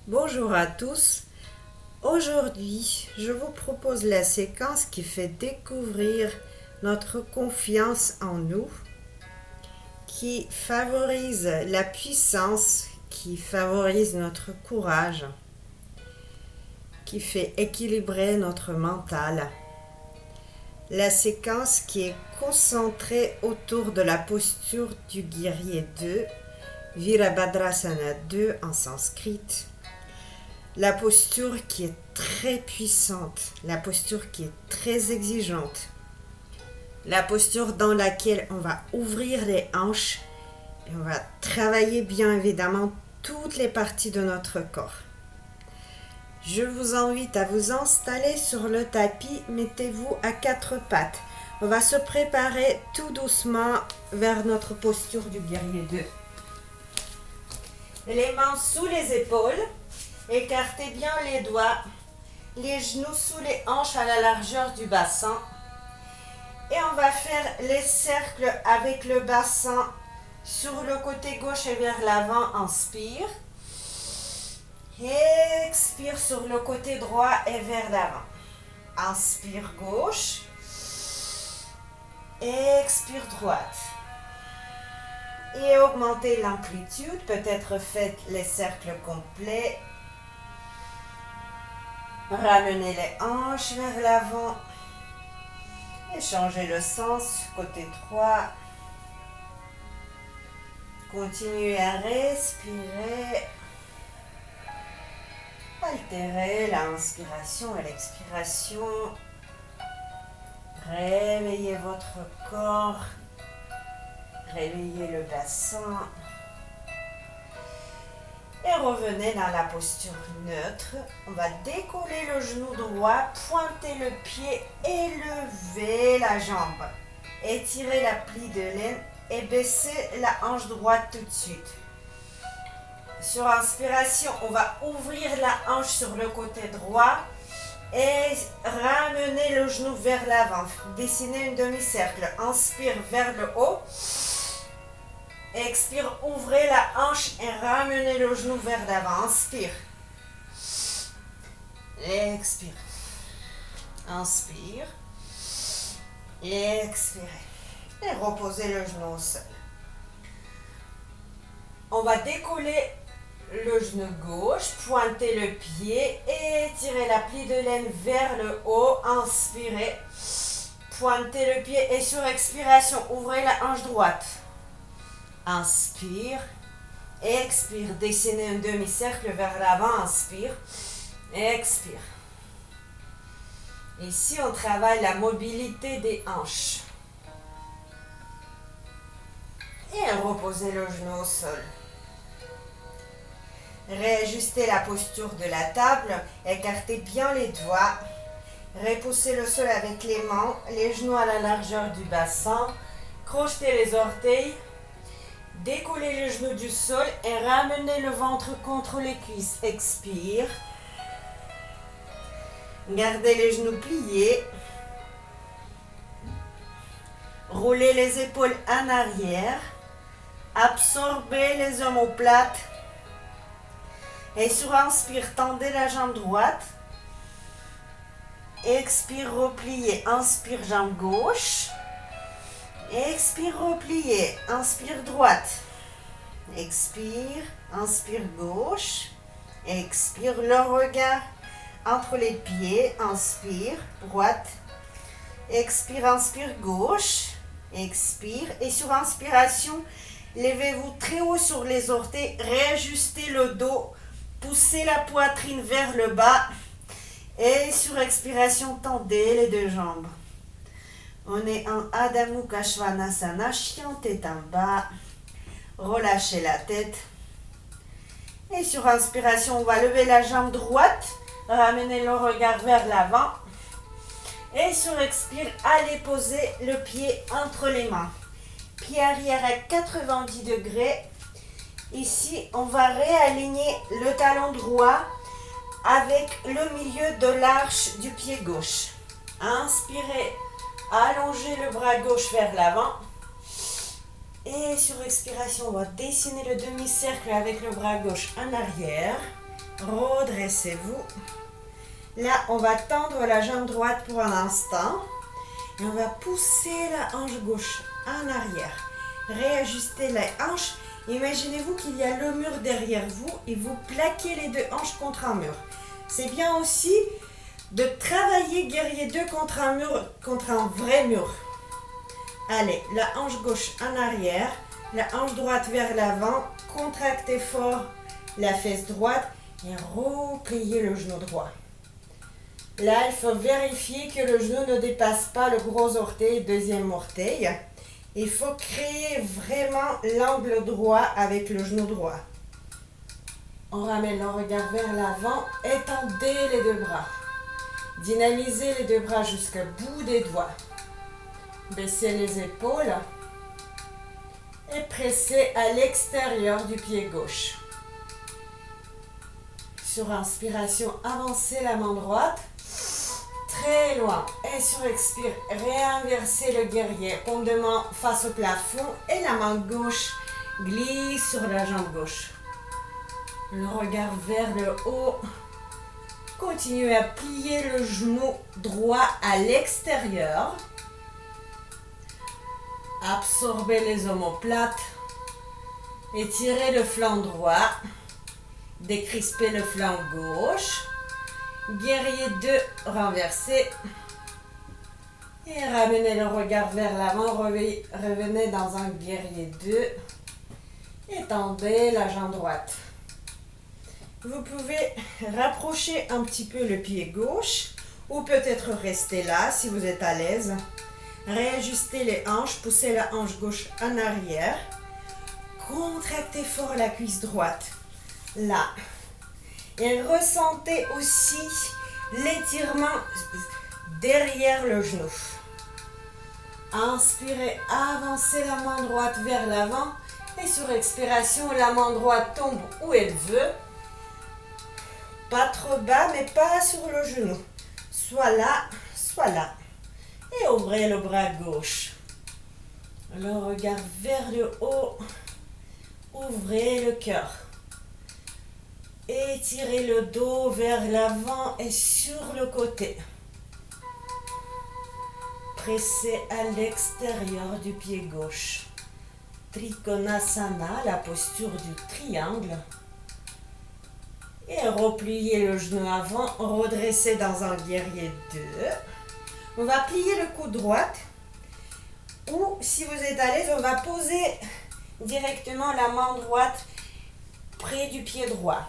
Bonjour à tous. Aujourd'hui, je vous propose la séquence qui fait découvrir notre confiance en nous, qui favorise la puissance, qui favorise notre courage, qui fait équilibrer notre mental. La séquence qui est concentrée autour de la posture du guerrier 2, Virabhadrasana 2 en sanskrit. La posture qui est très puissante, la posture qui est très exigeante, la posture dans laquelle on va ouvrir les hanches et on va travailler bien évidemment toutes les parties de notre corps. Je vous invite à vous installer sur le tapis, mettez-vous à quatre pattes. On va se préparer tout doucement vers notre posture du guerrier 2. Les mains sous les épaules. Écartez bien les doigts, les genoux sous les hanches à la largeur du bassin. Et on va faire les cercles avec le bassin sur le côté gauche et vers l'avant. Inspire. Expire sur le côté droit et vers l'avant. Inspire gauche. Expire droite. Et augmentez l'amplitude. Peut-être faites les cercles complets. Ramenez les hanches vers l'avant et changez le sens, côté droit. Continuez à respirer. Altérez l'inspiration et l'expiration. Réveillez votre corps. Réveillez le bassin. Et revenez dans la posture neutre. On va décoller le genou droit, pointer le pied, élever la jambe. Étirez la plie de laine et baissez la hanche droite tout de suite. Sur inspiration, on va ouvrir la hanche sur le côté droit et ramener le genou vers l'avant. Dessinez un demi-cercle. Inspire vers le haut. Expire, ouvrez la hanche et ramenez le genou vers l'avant. Inspire. Expire. Inspire. Expirez. Et reposez le genou au sol. On va décoller le genou gauche, pointer le pied et étirer la plie de laine vers le haut. Inspirez. Pointez le pied et sur expiration, ouvrez la hanche droite. Inspire, expire, dessinez un demi-cercle vers l'avant, inspire, expire. Ici, on travaille la mobilité des hanches. Et reposez le genou au sol. Réajustez la posture de la table, écartez bien les doigts. Repoussez le sol avec les mains, les genoux à la largeur du bassin. Crochetez les orteils. Décollez les genoux du sol et ramenez le ventre contre les cuisses. Expire. Gardez les genoux pliés. Roulez les épaules en arrière. Absorbez les omoplates. Et sur inspire, tendez la jambe droite. Expire, repliez. Inspire, jambe gauche. Expire, replier. Inspire, droite. Expire, inspire, gauche. Expire, le regard entre les pieds. Inspire, droite. Expire, inspire, gauche. Expire. Et sur inspiration, levez-vous très haut sur les orteils. Réajustez le dos. Poussez la poitrine vers le bas. Et sur expiration, tendez les deux jambes. On est en Adho Mukha Svanasana, chien tête en bas. Relâchez la tête. Et sur inspiration, on va lever la jambe droite. Ramener le regard vers l'avant. Et sur expire, allez poser le pied entre les mains. Pied arrière à 90 degrés. Ici, on va réaligner le talon droit avec le milieu de l'arche du pied gauche. Inspirez. Allongez le bras gauche vers l'avant. Et sur expiration, on va dessiner le demi-cercle avec le bras gauche en arrière. Redressez-vous. Là, on va tendre la jambe droite pour un instant. Et on va pousser la hanche gauche en arrière. Réajustez la hanche. Imaginez-vous qu'il y a le mur derrière vous et vous plaquez les deux hanches contre un mur. C'est bien aussi de travailler guerrier 2 contre un mur, contre un vrai mur. Allez, la hanche gauche en arrière, la hanche droite vers l'avant, contractez fort la fesse droite et repliez le genou droit. Là, il faut vérifier que le genou ne dépasse pas le gros orteil et le deuxième orteil. Il faut créer vraiment l'angle droit avec le genou droit. On ramène le regard vers l'avant, étendez les deux bras. Dynamisez les deux bras jusqu'au bout des doigts. Baissez les épaules et pressez à l'extérieur du pied gauche. Sur inspiration, avancez la main droite très loin. Et sur expire, réinversez le guerrier. Paume de main face au plafond et la main gauche glisse sur la jambe gauche. Le regard vers le haut. Continuez à plier le genou droit à l'extérieur. Absorbez les omoplates. Étirez le flanc droit. Décrispez le flanc gauche. Guerrier 2, renversez. Et ramenez le regard vers l'avant. Revenez dans un guerrier 2. Étendez la jambe droite. Vous pouvez rapprocher un petit peu le pied gauche ou peut-être rester là si vous êtes à l'aise. Réajustez les hanches, poussez la hanche gauche en arrière. Contractez fort la cuisse droite. Là. Et ressentez aussi l'étirement derrière le genou. Inspirez, avancez la main droite vers l'avant. Et sur expiration, la main droite tombe où elle veut. Pas trop bas, mais pas sur le genou. Soit là, soit là. Et ouvrez le bras gauche. Le regard vers le haut. Ouvrez le cœur. Étirez le dos vers l'avant et sur le côté. Pressez à l'extérieur du pied gauche. Trikonasana, la posture du triangle. Et repliez le genou avant, redressez dans un guerrier 2. On va plier le coude droit. Ou si vous êtes à l'aise, on va poser directement la main droite près du pied droit.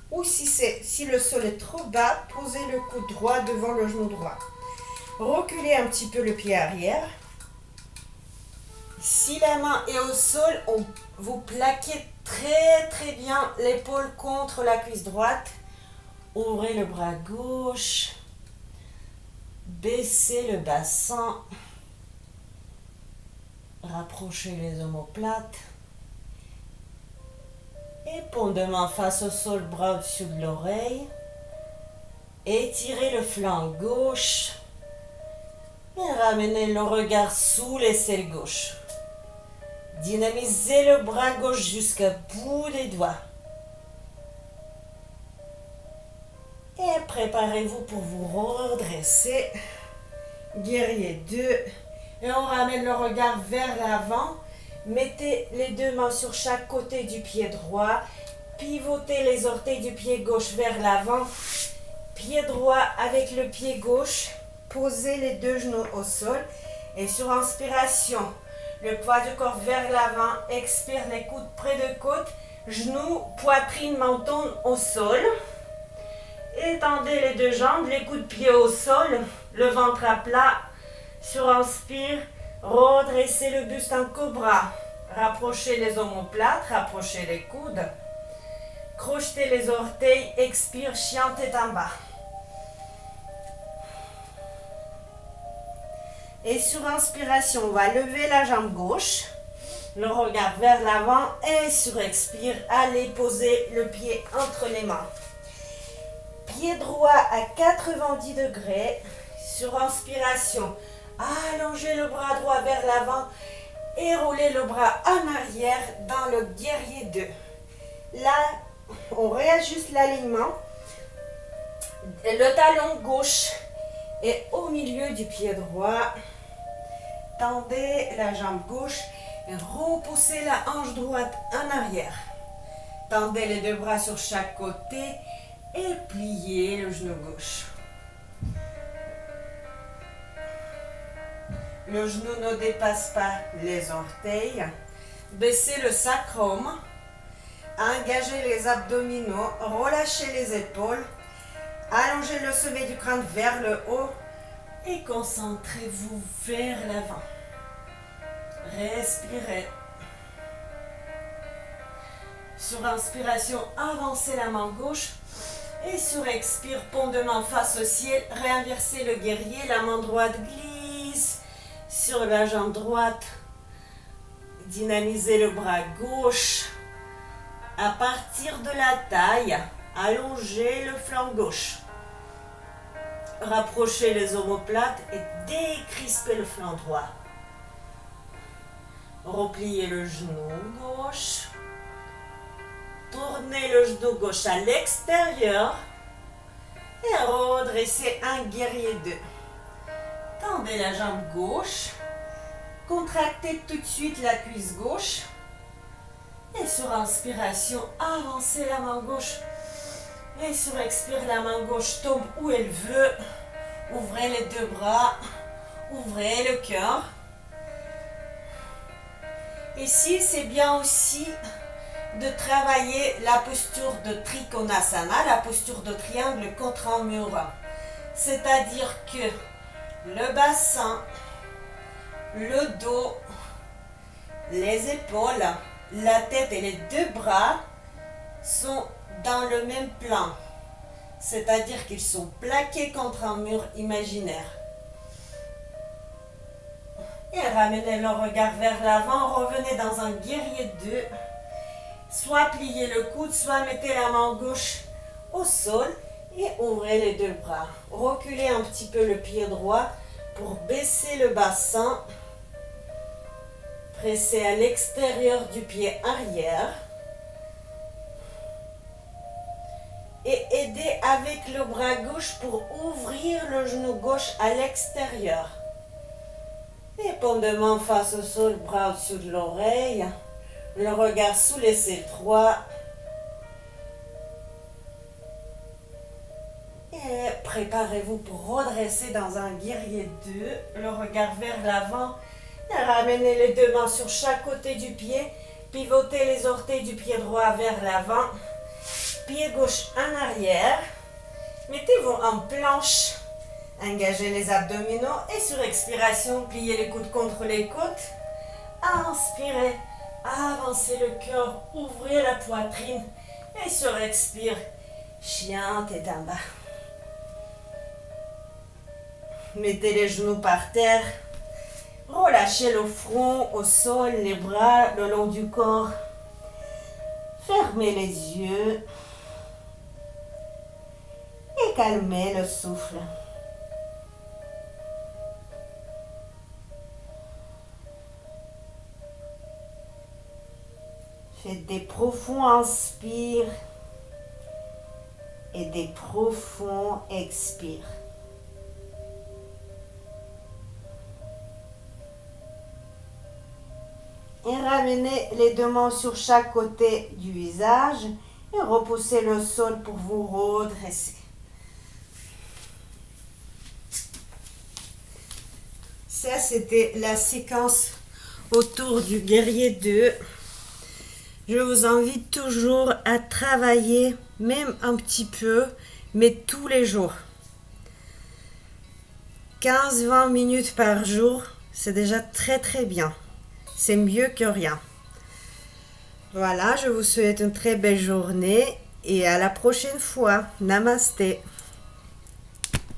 Ou si le sol est trop bas, posez le coude droit devant le genou droit. Reculez un petit peu le pied arrière. Si la main est au sol, vous plaquez très très bien l'épaule contre la cuisse droite. Ouvrez le bras gauche. Baissez le bassin. Rapprochez les omoplates. Et paume de main face au sol, bras au-dessus de l'oreille. Étirez le flanc gauche. Et ramenez le regard sous l'aisselle gauche. Dynamisez le bras gauche jusqu'au bout des doigts. Et préparez-vous pour vous redresser. Guerrier 2. Et on ramène le regard vers l'avant. Mettez les deux mains sur chaque côté du pied droit. Pivotez les orteils du pied gauche vers l'avant. Pied droit avec le pied gauche. Posez les deux genoux au sol. Et sur inspiration, le poids du corps vers l'avant. Expire, les coudes près de côte. Genoux, poitrine, menton au sol. Étendez les deux jambes, les coudes de pied au sol. Le ventre à plat. Sur inspire, redressez le buste en cobra. Rapprochez les omoplates, rapprochez les coudes. Crochetez les orteils, expire, chien tête en bas. Et sur inspiration, on va lever la jambe gauche. Le regard vers l'avant et sur expire, allez poser le pied entre les mains. Pied droit à 90 degrés. Sur inspiration, allongez le bras droit vers l'avant et roulez le bras en arrière dans le guerrier 2. Là, On réajuste l'alignement. Le talon gauche est au milieu du pied droit. Tendez la jambe gauche et repoussez la hanche droite en arrière. Tendez les deux bras sur chaque côté et pliez le genou gauche. Le genou ne dépasse pas les orteils. Baissez le sacrum. Engagez les abdominaux. Relâchez les épaules. Allongez le sommet du crâne vers le haut. Et concentrez-vous vers l'avant. Respirez. Sur inspiration, avancez la main gauche. Et sur expire, pont de main face au ciel. Réinversez le guerrier. La main droite glisse sur la jambe droite. Dynamisez le bras gauche. À partir de la taille, allongez le flanc gauche. Rapprochez les omoplates et décrispez le flanc droit. Repliez le genou gauche. Tournez le genou gauche à l'extérieur. Et redressez un guerrier 2. Tendez la jambe gauche. Contractez tout de suite la cuisse gauche. Et sur inspiration, avancez la main gauche. Et sur expire, la main gauche tombe où elle veut. Ouvrez les deux bras. Ouvrez le cœur. Ici, c'est bien aussi de travailler la posture de Trikonasana, la posture de triangle contre un mur. C'est-à-dire que le bassin, le dos, les épaules, la tête et les deux bras sont dans le même plan. C'est-à-dire qu'ils sont plaqués contre un mur imaginaire. Et ramenez le regard vers l'avant. Revenez dans un guerrier 2. Soit pliez le coude, soit mettez la main gauche au sol et ouvrez les deux bras. Reculez un petit peu le pied droit pour baisser le bassin. Pressez à l'extérieur du pied arrière. Et aidez avec le bras gauche pour ouvrir le genou gauche à l'extérieur. Et paume de main face au sol, bras au-dessus de l'oreille. Le regard sous les cils droits. Et préparez-vous pour redresser dans un guerrier 2. Le regard vers l'avant. Et ramenez les deux mains sur chaque côté du pied. Pivotez les orteils du pied droit vers l'avant. Pied gauche en arrière. Mettez-vous en planche. Engagez les abdominaux et sur expiration, pliez les coudes contre les côtes. Inspirez, avancez le cœur, ouvrez la poitrine et sur expire, chien tête en bas. Mettez les genoux par terre. Relâchez le front au sol, les bras le long du corps. Fermez les yeux. Et calmez le souffle. Faites des profonds inspires et des profonds expires. Et ramenez les deux mains sur chaque côté du visage et repoussez le sol pour vous redresser. Ça, c'était la séquence autour du guerrier 2. Je vous invite toujours à travailler, même un petit peu, mais tous les jours. 15-20 minutes par jour, c'est déjà très très bien. C'est mieux que rien. Voilà, je vous souhaite une très belle journée et à la prochaine fois. Namasté.